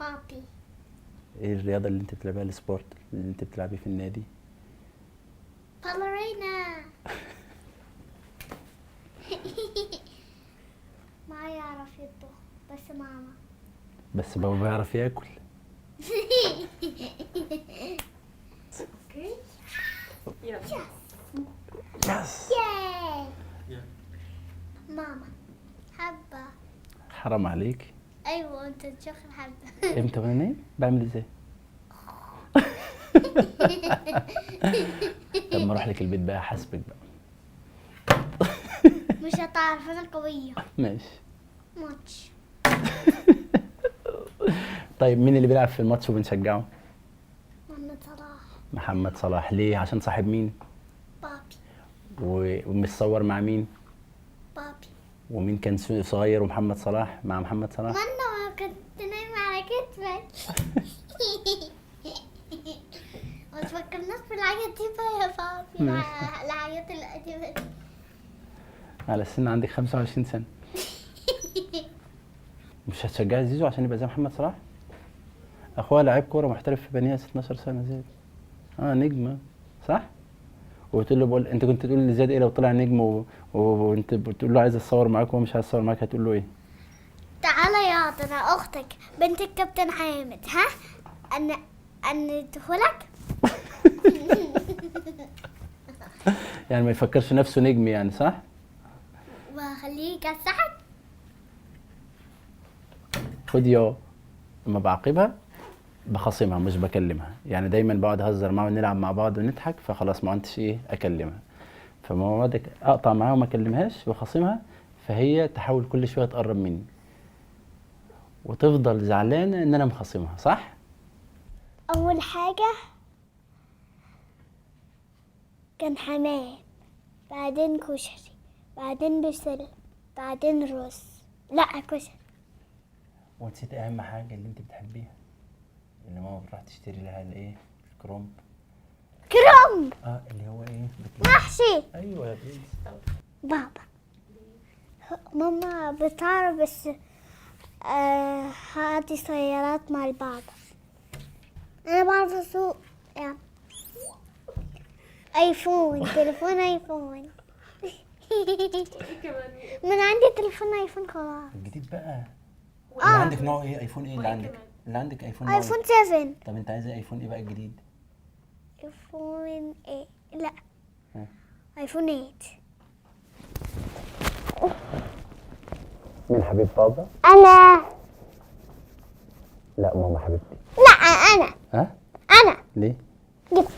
بابي. ايه الرياضة اللي انت بتلعبها، السبورت اللي انت بتلعبيه في النادي؟ باليرينا. ما يعرف يطبخ بس ماما. بس بابا بيعرف ياكل. اوكي يلا. يس. ياي. ماما حبة. حرام عليك. ايوه انت تشوف الحبة. امتى وانا نايم بعمل ازاي؟ لما اروح لك البيت بقى احاسبك بقى. مش هتعرف انا قوية. ماشي. ماتش. طيب مين اللي بيلعب في الماتش وبنشجعه؟ محمد صلاح. محمد صلاح. ليه؟ عشان صاحب مين؟ بابي. ومتصور مع مين؟ بابي. ومين كان صغير ومحمد صلاح مع محمد صلاح؟ ما كنت نايمة على كتفك. ما تفكرناش بالحاجات دي بقى يا بابي. الحاجات القديمة دي. على السن عندك 25 سنة. مش هتشجعي زيزو عشان يبقى زي محمد صلاح؟ اخويا لعيب كورة محترف في بنياس 12 سنة زياد. نجم صح؟ وتقول له انت كنت تقول لزياد ايه لو طلع نجم وانت بتقول له عايز اتصور معاك وهو مش عايز يتصور معاك، هتقول له ايه؟ تعالى يا انا اختك بنت الكابتن حامد. ها ان ادخلك. يعني ما يفكرش نفسه نجم يعني، صح؟ وهخليه يكسحك. خد يا. لما بعاقبها بخاصمها مش بكلمها، يعني دايما بقعد اهزر معاها ونلعب مع بعض ونضحك، فخلاص ما عدتش ايه اكلمها. فما بعدك اقطع معاها وما اكلمهاش واخاصمها، فهي تحاول كل شويه تقرب مني وتفضل زعلانه ان انا مخاصمها، صح؟ اول حاجه كان حمام، بعدين كشري، بعدين بسله، بعدين رز. لا كشري. ونسيت اهم حاجه اللي انت بتحبيها، اللي ماما بتروح تشتري لها الايه؟ الكرومب. كرنب. اللي هو ايه؟ محشي. ايوه يا برنس. بابا. ماما بتعرف بس هاتي سيارات مع البابا. انا بعرف اسوق يعني. ايفون. تليفون ايفون. كمان من عندي تليفون ايفون خلاص. الجديد بقى. اللي عندك نوع ايه؟ ايفون ايه اللي وإيه عندك؟ كمان؟ اللي عندك ايفون نوع ايفون إيه؟ 7. طب انت عايزه ايفون ايه بقى الجديد؟ ايفون ايه؟ لا ها. ايفون 8. مين حبيب بابا؟ انا. لا ماما حبيبتي. لا انا. ها؟ انا ليه؟ جبت